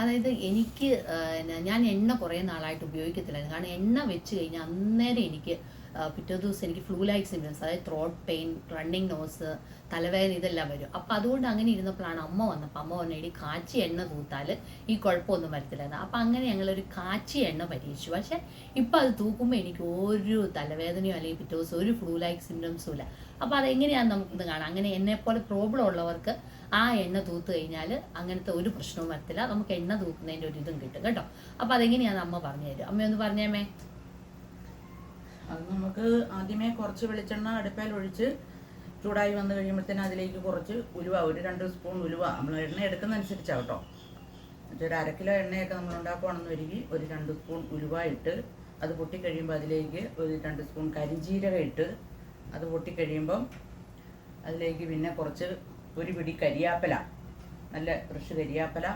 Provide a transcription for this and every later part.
അതായത് എനിക്ക് ഞാൻ എണ്ണ കുറേ നാളായിട്ട് ഉപയോഗിക്കത്തില്ലായിരുന്നു. കാരണം എണ്ണ വെച്ച് കഴിഞ്ഞാൽ അന്നേരം എനിക്ക് പിറ്റേ ദിവസം എനിക്ക് ഫ്ലൂ ലൈക്ക് സിംറ്റംസ്, അതായത് ത്രോട്ട് പെയിൻ, റണ്ണിങ് നോസ്, തലവേദന ഇതെല്ലാം വരും. അപ്പോൾ അതുകൊണ്ട് അങ്ങനെ ഇരുന്നപ്പോഴാണ് അമ്മ വന്നപ്പോൾ അമ്മ പറഞ്ഞ കാച്ചി എണ്ണ തൂത്താൽ ഈ കുഴപ്പമൊന്നും വരത്തില്ലായിരുന്നു. അപ്പോൾ അങ്ങനെ ഞങ്ങളൊരു കാച്ചി എണ്ണ പരീക്ഷിച്ചു. പക്ഷേ ഇപ്പോൾ അത് തൂക്കുമ്പോൾ എനിക്ക് ഒരു തലവേദനയോ അല്ലെങ്കിൽ പിറ്റേ ദിവസം ഒരു ഫ്ലൂ ലൈക്ക് സിംറ്റംസും ഇല്ല. അപ്പോൾ അതെങ്ങനെയാണെന്ന് നമുക്കിത് കാണാം. അങ്ങനെ എന്നെപ്പോലെ പ്രോബ്ലം ഉള്ളവർക്ക് ആ എണ്ണ തൂത്ത് കഴിഞ്ഞാൽ അങ്ങനത്തെ ഒരു പ്രശ്നവും വരത്തില്ല. നമുക്ക് എണ്ണ തൂക്കുന്നതിൻ്റെ ഒരു ഇതും കിട്ടും കേട്ടോ. അപ്പോൾ അതെങ്ങനെയാണെന്ന് അമ്മ പറഞ്ഞു തരും. അമ്മയൊന്ന് പറഞ്ഞേമേ. അത് നമുക്ക് ആദ്യമേ കുറച്ച് വെളിച്ചെണ്ണ അടുപ്പയിൽ ഒഴിച്ച് ചൂടായി വന്നു കഴിയുമ്പോഴത്തേന് അതിലേക്ക് കുറച്ച് ഉലുവ, ഒരു 2 സ്പൂൺ ഉലുവ, നമ്മൾ എണ്ണ എടുക്കുന്നതനുസരിച്ചാണ് കേട്ടോ. ഒരു 1/2 കിലോ എണ്ണയൊക്കെ നമ്മൾ ഉണ്ടാക്കുകയാണെന്ന് വരികി ഒരു 2 സ്പൂൺ ഉലുവ ഇട്ട് അത് പൊട്ടിക്കഴിയുമ്പോൾ അതിലേക്ക് ഒരു 2 സ്പൂൺ കരിഞ്ജീരകം ഇട്ട് അത് പൊട്ടിക്കഴിയുമ്പം അതിലേക്ക് പിന്നെ കുറച്ച് ഒരു പിടി കരിയാപ്പല, നല്ല ഫ്രഷ് കരിയാപ്പല,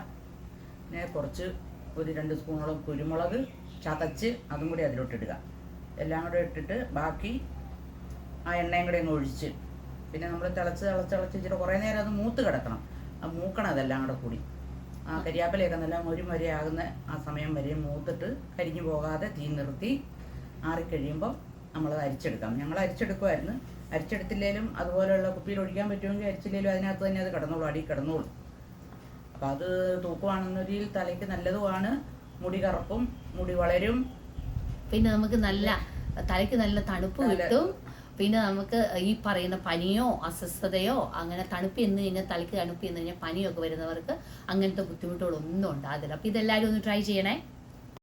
പിന്നെ കുറച്ച് ഒരു 2 സ്പൂണോളം കുരുമുളക് ചതച്ച് അതും കൂടി അതിലോട്ടിടുക. എല്ലാം കൂടെ ഇട്ടിട്ട് ബാക്കി ആ എണ്ണയും കൂടെ അങ്ങ് ഒഴിച്ച് പിന്നെ നമ്മൾ തിളച്ച് ഇച്ചിരി കുറേ നേരം അത് മൂത്ത് കിടക്കണം. ആ മൂക്കണം അതെല്ലാം കൂടെ കൂടി. ആ കരിയാപ്പലയൊക്കെ നല്ല ഒരു വരെയാകുന്ന ആ സമയം വരെ മൂത്തിട്ട് കരിഞ്ഞു പോകാതെ തീ നിർത്തി ആറിക്കഴിയുമ്പോൾ നമ്മളത് അരിച്ചെടുക്കാം. ഞങ്ങൾ അരിച്ചെടുക്കുമായിരുന്നു. അരിച്ചെടുത്തില്ലേലും അതുപോലെയുള്ള കുപ്പിയിൽ ഒഴിക്കാൻ പറ്റുമെങ്കിൽ അരിച്ചില്ലേലും അതിനകത്ത് തന്നെ അത് കിടന്നോളൂ, അടി കിടന്നോളൂ. അപ്പം അത് തൂക്കുവാണെന്നൊരിൽ തലയ്ക്ക് നല്ലതുമാണ്. മുടി കറുപ്പും, മുടി വളരും, പിന്നെ നമുക്ക് നല്ല തലയ്ക്ക് നല്ല തണുപ്പ് കിട്ടും. പിന്നെ നമുക്ക് ഈ പറയുന്ന പനിയോ അസ്വസ്ഥതയോ അങ്ങനെ തണുപ്പ് എന്ന് കഴിഞ്ഞാൽ തലയ്ക്ക് തണുപ്പ് എന്ന് കഴിഞ്ഞാൽ പനിയൊക്കെ വരുന്നവർക്ക് അങ്ങനത്തെ ബുദ്ധിമുട്ടുകളൊന്നും ഉണ്ടാകത്തില്ല. അപ്പോൾ ഇതെല്ലാവരും ഒന്ന് ട്രൈ ചെയ്യണേ.